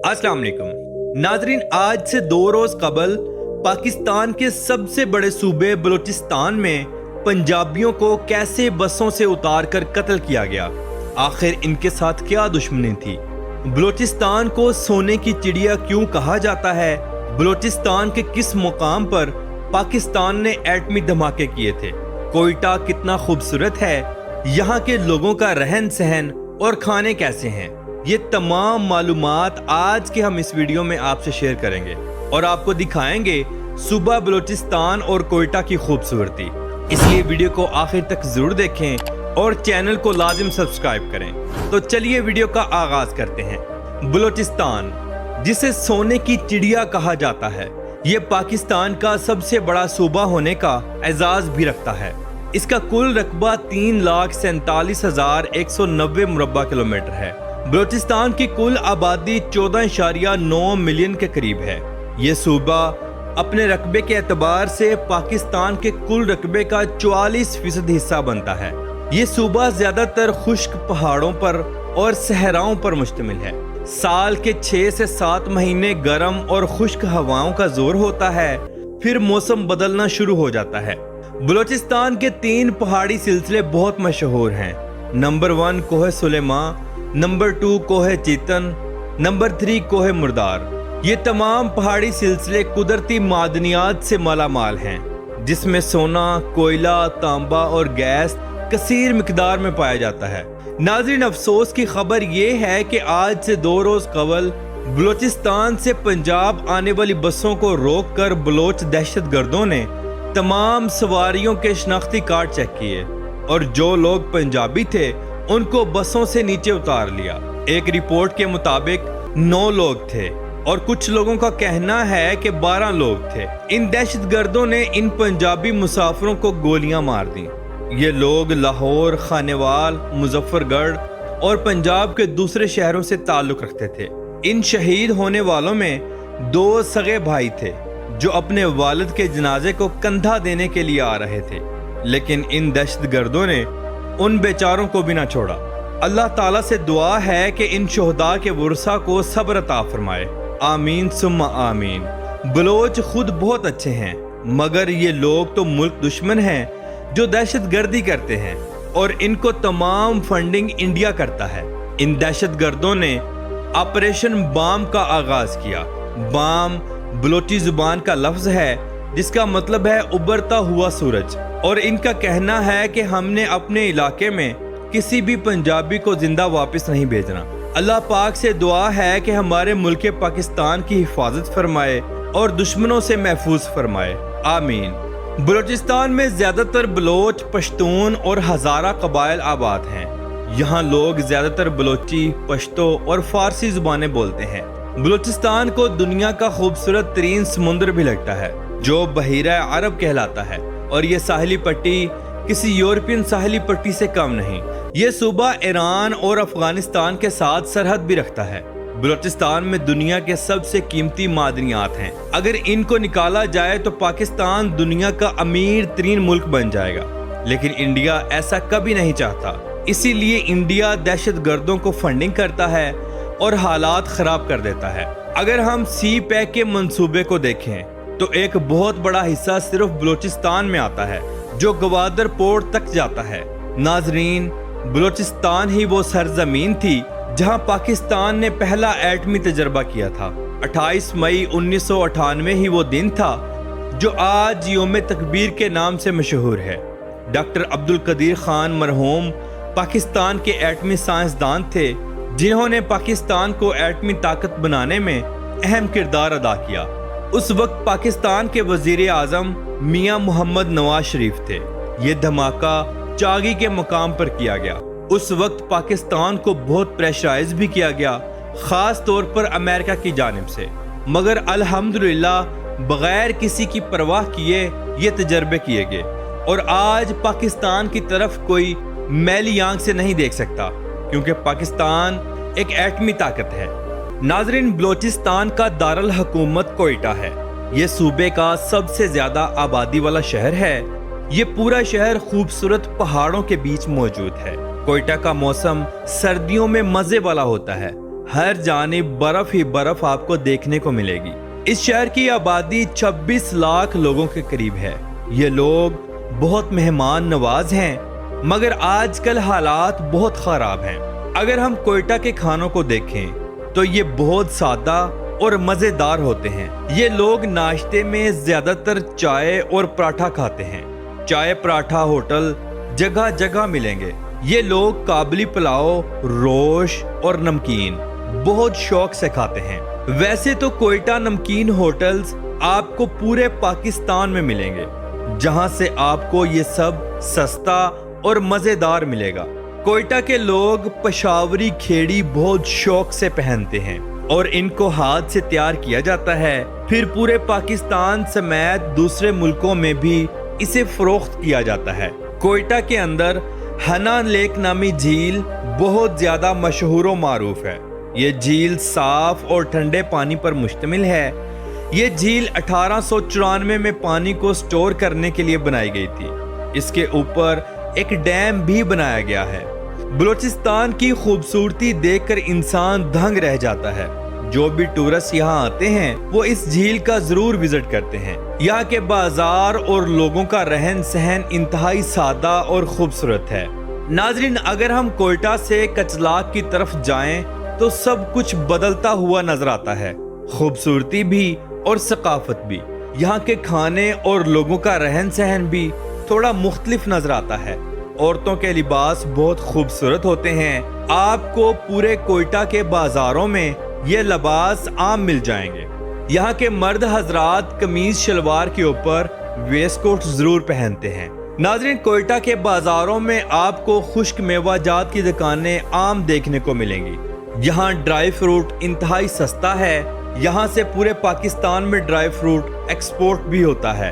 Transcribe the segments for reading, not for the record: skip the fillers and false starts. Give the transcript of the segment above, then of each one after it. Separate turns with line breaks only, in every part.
अस्सलाम वालेकुम नाजरीन, आज से 2 रोज कबल पाकिस्तान के सबसे बड़े सूबे बलूचिस्तान में पंजाबियों को कैसे बसों से उतार कर कत्ल किया गया। आखिर इनके साथ क्या दुश्मनी थी? बलूचिस्तान को सोने की चिड़िया क्यों कहा जाता है? बलूचिस्तान के किस मुकाम पर पाकिस्तान ने एटमी धमाके किए थे? कोयटा कितना खूबसूरत है? यहाँ के लोगों का रहन सहन और खाने कैसे हैं? ये तमाम मालूमात आज के हम इस वीडियो में आपसे शेयर करेंगे और आपको दिखाएंगे सूबा बलूचिस्तान और कोयटा की खूबसूरती। इसलिए वीडियो को आखिर तक जरूर देखें और चैनल को लाजिम सब्सक्राइब करें। तो चलिए वीडियो का आगाज करते हैं। बलूचिस्तान, जिसे सोने की चिड़िया कहा जाता है, ये पाकिस्तान का सबसे बड़ा सूबा होने का एजाज भी रखता है। इसका कुल रकबा 3,47,190 मुरब्बा किलोमीटर है। बलूचिस्तान की कुल आबादी 14.9 मिलियन के करीब है। ये सूबा अपने रकबे के एतबार से पाकिस्तान के कुल रकबे का 44% हिस्सा बनता है। ये सूबा ज्यादातर खुश्क पहाड़ों पर और सहराओं पर मुश्तमिल है। साल के 6 से 7 महीने गर्म और खुश्क हवाओं का जोर होता है, फिर मौसम बदलना शुरू हो जाता है। बलूचिस्तान के 3 पहाड़ी सिलसिले बहुत मशहूर हैं। नंबर 1 कोह सुलेमा, नंबर 2 कोह चीतन, नंबर 3 कोह मुर्दार। ये तमाम पहाड़ी सिलसिले कुदरती मादनियात से मालामाल हैं, जिसमें सोना, कोयला, तांबा और गैस कसीर मिकदार में पाया जाता है। नाज़रीन, अफसोस की खबर ये है कि आज से 2 रोज कबल बलूचिस्तान से पंजाब आने वाली बसों को रोककर बलोच दहशतगर्दों ने तमाम सवारियों के शनाख्ती कार्ड चेक किए और जो लोग पंजाबी थे उनको बसों से नीचे उतार लिया। एक रिपोर्ट के मुताबिक 9 लोग थे और कुछ लोगों का कहना है कि 12 लोग थे। इन दहशतगर्दों ने इन पंजाबी मुसाफिरों को गोलियां मार दी। ये लोग लाहौर, खानेवाल, मुजफ्फरगढ़ और पंजाब के दूसरे शहरों से ताल्लुक रखते थे। इन शहीद होने वालों में 2 सगे भाई थे जो अपने वालिद के जनाजे को कंधा देने के लिए आ रहे थे, लेकिन इन दहशतगर्दों ने उन बेचारों को भी ना छोड़ा। अल्लाह ताला से दुआ है कि इन शोहदा के वर्सा को सब्र अता फरमाए। आमीन सुम्मा आमीन। बलोच खुद बहुत अच्छे हैं, मगर ये लोग तो मुल्क दुश्मन हैं जो दहशतगर्दी करते हैं और इनको तमाम फंडिंग इंडिया करता है। इन दहशतगर्दों ने ऑपरेशन बाम का आगाज किया। बाम बलोची जुबान का लफ्ज है जिसका मतलब है उबरता हुआ सूरज, और इनका कहना है कि हमने अपने इलाके में किसी भी पंजाबी को जिंदा वापस नहीं भेजना। अल्लाह पाक से दुआ है कि हमारे मुल्क पाकिस्तान की हिफाजत फरमाए और दुश्मनों से महफूज फरमाए। आमीन। बलूचिस्तान में ज्यादातर बलोच, पश्तून और हजारा कबाइल आबाद हैं। यहाँ लोग ज्यादातर बलोची, पश्तो और फारसी जुबानें बोलते हैं। बलूचिस्तान को दुनिया का खूबसूरत तरीन समुंदर भी लगता है जो बहीरा अरब कहलाता है, और ये साहिली पट्टी किसी यूरोपियन साहिली पट्टी से कम नहीं। ये सूबा ईरान और अफगानिस्तान के साथ सरहद भी रखता है। बलूचिस्तान में दुनिया के सबसे कीमती मादनियात हैं। अगर इनको निकाला जाए तो पाकिस्तान दुनिया का अमीर तरीन मुल्क बन जाएगा, लेकिन इंडिया ऐसा कभी नहीं चाहता। इसीलिए इंडिया दहशतगर्दों को फंडिंग करता है और हालात खराब कर देता है। अगर हम सी पैक के मंसूबे को देखें तो एक बहुत बड़ा हिस्सा सिर्फ बलूचिस्तान में आता है जो गवादर पोर्ट तक जाता है। नाजरीन, बलूचिस्तान ही वो सरजमीन थी जहां पाकिस्तान ने पहला एटमी तजर्बा किया था। 28 मई 1998 ही वो दिन था जो आज यौम तकबीर के नाम से मशहूर है। डॉक्टर अब्दुल कदीर खान मरहूम पाकिस्तान के एटमी साइंसदान थे जिन्होंने पाकिस्तान को एटमी ताकत बनाने में अहम किरदार अदा किया। उस वक्त पाकिस्तान के वजीर आजम मियां मोहम्मद नवाज शरीफ थे। ये धमाका चागी के मुकाम पर किया गया। उस वक्त पाकिस्तान को बहुत प्रेशराइज भी किया गया, खास तौर पर अमेरिका की जानिब से, मगर अल्हम्दुलिल्लाह बगैर किसी की परवाह किए ये तजर्बे किए गए और आज पाकिस्तान की तरफ कोई मैली आंख से नहीं देख सकता, क्योंकि पाकिस्तान एक एटमी ताकत है। नाजरीन, बलूचिस्तान का दारुल हुकूमत कोयटा है। ये सूबे का सबसे ज्यादा आबादी वाला शहर है। ये पूरा शहर खूबसूरत पहाड़ों के बीच मौजूद है। कोयटा का मौसम सर्दियों में मजे वाला होता है। हर जानिब बर्फ ही बर्फ आपको देखने को मिलेगी। इस शहर की आबादी 26 लाख लोगों के करीब है। ये लोग बहुत मेहमान नवाज हैं, मगर आजकल हालात बहुत खराब हैं। अगर हम कोयटा के खानों को देखें तो ये बहुत सादा और मजेदार होते हैं। ये लोग नाश्ते में ज्यादातर चाय और पराठा खाते हैं। चाय पराठा होटल जगह जगह मिलेंगे। ये लोग काबली पुलाव, रोश और नमकीन बहुत शौक से खाते हैं। वैसे तो कोयटा नमकीन होटल्स आपको पूरे पाकिस्तान में मिलेंगे, जहां से आपको ये सब सस्ता और मजेदार मिलेगा। कोयटा के लोग पेशावरी खेड़ी बहुत शौक से पहनते हैं और इनको हाथ से तैयार किया जाता है। फिर पूरे पाकिस्तान समेत दूसरे मुल्कों में भी इसे फरोख्त किया जाता है। कोयटा के अंदर हना लेक नामी झील बहुत ज्यादा मशहूर और मारूफ है। ये झील साफ और ठंडे पानी पर मुश्तमिल है। ये झील 1894 में पानी को स्टोर करने के लिए बनाई गई थी। इसके ऊपर एक डैम भी बनाया गया है। बलूचिस्तान की खूबसूरती देखकर इंसान दंग रह जाता है। जो भी टूरिस्ट यहाँ आते हैं वो इस झील का जरूर विजिट करते हैं। यहाँ के बाजार और लोगों का रहन सहन इंतहाई सादा और खूबसूरत है। नाजरीन, अगर हम कोयटा से कचलाक की तरफ जाएं तो सब कुछ बदलता हुआ नजर आता है, खूबसूरती भी और सकाफत भी। यहाँ के खाने और लोगों का रहन सहन भी थोड़ा मुख्तलिफ नजर आता है। औरतों के लिबास बहुत खूबसूरत होते हैं। आपको पूरे कोयटा के बाजारों में ये लिबास आम मिल जाएंगे। यहाँ के मर्द हजरात कमीज शलवार के ऊपर वेस्ट कोट जरूर पहनते हैं। नाज़रीन, कोयटा के बाजारों में आपको खुश्क मेवाजात की दुकानें आम देखने को मिलेंगी। यहाँ ड्राई फ्रूट इंतहाई सस्ता है। यहाँ से पूरे पाकिस्तान में ड्राई फ्रूट एक्सपोर्ट भी होता है।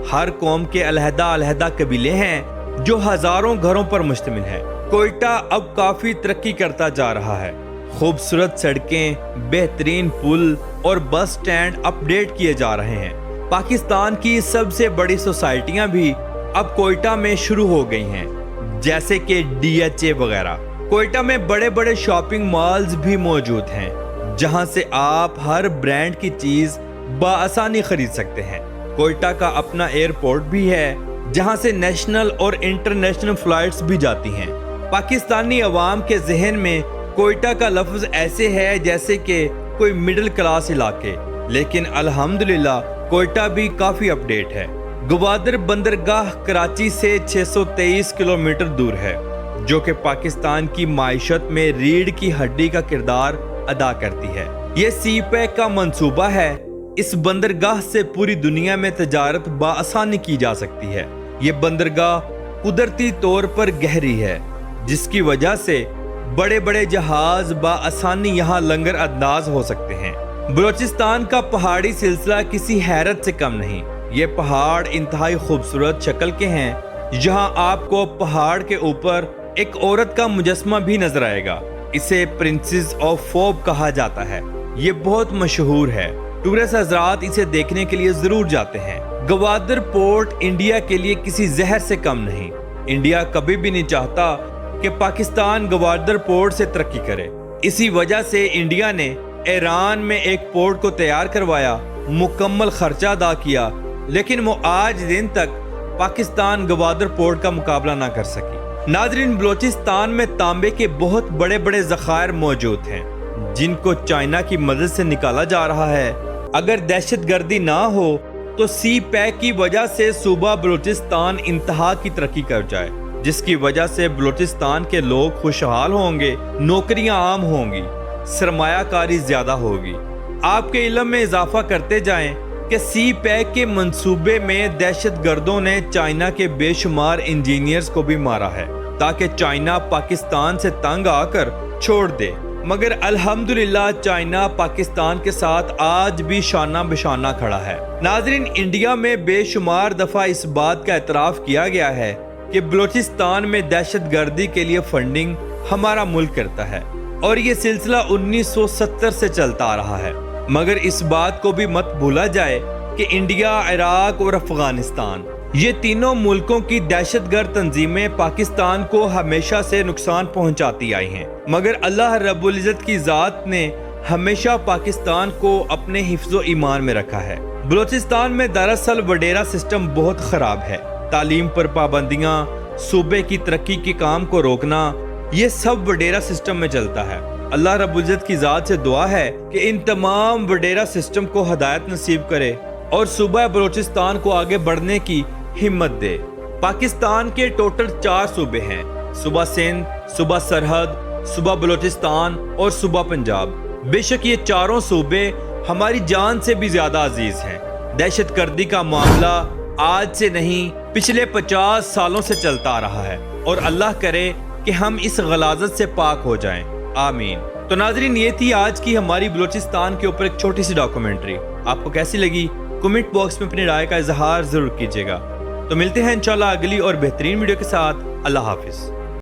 हर कौम के अलहदा अलहदा कबीले हैं जो हजारों घरों पर मुश्तमिल है। कोयटा अब काफी तरक्की करता जा रहा है। खूबसूरत सड़कें, बेहतरीन पुल और बस स्टैंड अपडेट किए जा रहे हैं। पाकिस्तान की सबसे बड़ी सोसाइटियां भी अब कोयटा में शुरू हो गई हैं, जैसे कि DHA वगैरह। कोयटा में बड़े बड़े शॉपिंग मॉल्स भी मौजूद हैं, जहां से आप हर ब्रांड की चीज बआसानी खरीद सकते हैं। कोयटा का अपना एयरपोर्ट भी है, जहां से नेशनल और इंटरनेशनल फ्लाइट्स भी जाती हैं। पाकिस्तानी अवाम के जहन में कोयटा का लफ्ज ऐसे है जैसे कि कोई मिडिल क्लास इलाके, लेकिन अल्हम्दुलिल्लाह कोयटा भी काफी अपडेट है। गवादर बंदरगाह कराची से 623 किलोमीटर दूर है, जो कि पाकिस्तान की माइशत में रीढ़ की हड्डी का किरदार अदा करती है। ये सी पैक का मंसूबा है। इस बंदरगाह से पूरी दुनिया में तजारत बआसानी की जा सकती है। ये बंदरगाह कुदरती तौर पर गहरी है, जिसकी वजह से बड़े बड़े जहाज बआसानी यहाँ लंगर अंदाज हो सकते हैं। बलूचिस्तान का पहाड़ी सिलसिला किसी हैरत से कम नहीं। ये पहाड़ इंतहाई खूबसूरत शक्ल के हैं। यहाँ आपको पहाड़ के ऊपर एक औरत का मुजस्मा भी नजर आएगा। इसे प्रिंसेस ऑफ फोब कहा जाता है। ये बहुत मशहूर है। टूरिस्ट हजरात इसे देखने के लिए जरूर जाते हैं। गवादर पोर्ट इंडिया के लिए किसी जहर से कम नहीं। इंडिया कभी भी नहीं चाहता कि पाकिस्तान गवादर पोर्ट से तरक्की करे। इसी वजह से इंडिया ने ईरान में एक पोर्ट को तैयार करवाया, मुकम्मल खर्चा अदा किया, लेकिन वो आज दिन तक पाकिस्तान गवादर पोर्ट का मुकाबला ना कर सकी। नाजरीन, बलूचिस्तान में तांबे के बहुत बड़े बड़े ज़खायर मौजूद हैं, जिनको चाइना की मदद से निकाला जा रहा है। अगर दहशतगर्दी ना हो तो सी पैक की वजह से सूबा बलूचिस्तान इंतहा की तरक्की कर जाए, जिसकी वजह से बलूचिस्तान के लोग खुशहाल होंगे, नौकरियां आम होंगी, सरमायाकारी ज्यादा होगी। आपके इल्म में इजाफा करते जाएं कि सी पैक के मंसूबे में दहशतगर्दों ने चाइना के बेशुमार इंजीनियर्स को भी मारा है, ताकि चाइना पाकिस्तान से तंग आकर छोड़ दे। मगर अल्हम्दुलिल्लाह चाइना पाकिस्तान के साथ आज भी शाना बिशाना खड़ा है। नाजरीन, इंडिया में बेशुमार दफा इस बात का एतराफ़ किया गया है कि बलूचिस्तान में दहशतगर्दी के लिए फंडिंग हमारा मुल्क करता है, और ये सिलसिला 1970 से चलता आ रहा है। मगर इस बात को भी मत भूला जाए कि इंडिया, इराक और अफगानिस्तान یہ تینوں ملکوں کی دہشت گرد تنظیمیں پاکستان کو ہمیشہ سے نقصان پہنچاتی آئی ہیں، مگر اللہ رب العزت کی ذات نے ہمیشہ پاکستان کو اپنے حفظ و ایمان میں رکھا ہے۔ بلوچستان میں دراصل وڈیرا سسٹم بہت خراب ہے۔ تعلیم پر پابندیاں، صوبے کی ترقی کے کام کو روکنا، یہ سب وڈیرا سسٹم میں چلتا ہے۔ اللہ رب العزت کی ذات سے دعا ہے کہ ان تمام وڈیرا سسٹم کو ہدایت نصیب کرے اور صوبہ بلوچستان کو آگے بڑھنے کی ہمت دے۔ پاکستان کے ٹوٹل 4 صوبے ہیں: صوبہ سندھ، صوبہ سرحد، صوبہ بلوچستان اور صوبہ پنجاب۔ بے شک یہ چاروں صوبے ہماری جان سے بھی زیادہ عزیز ہیں۔ دہشت گردی کا معاملہ آج سے نہیں، پچھلے 50 سالوں سے چلتا آ رہا ہے، اور اللہ کرے کہ ہم اس غلاظت سے پاک ہو جائیں، آمین۔ تو ناظرین، یہ تھی آج کی ہماری بلوچستان کے اوپر ایک چھوٹی سی ڈاکومنٹری۔ آپ کو کیسی لگی؟ کمنٹ باکس میں اپنی رائے کا اظہار ضرور کیجیے گا۔ تو ملتے ہیں انشاءاللہ اگلی اور بہترین ویڈیو کے ساتھ۔ اللہ حافظ۔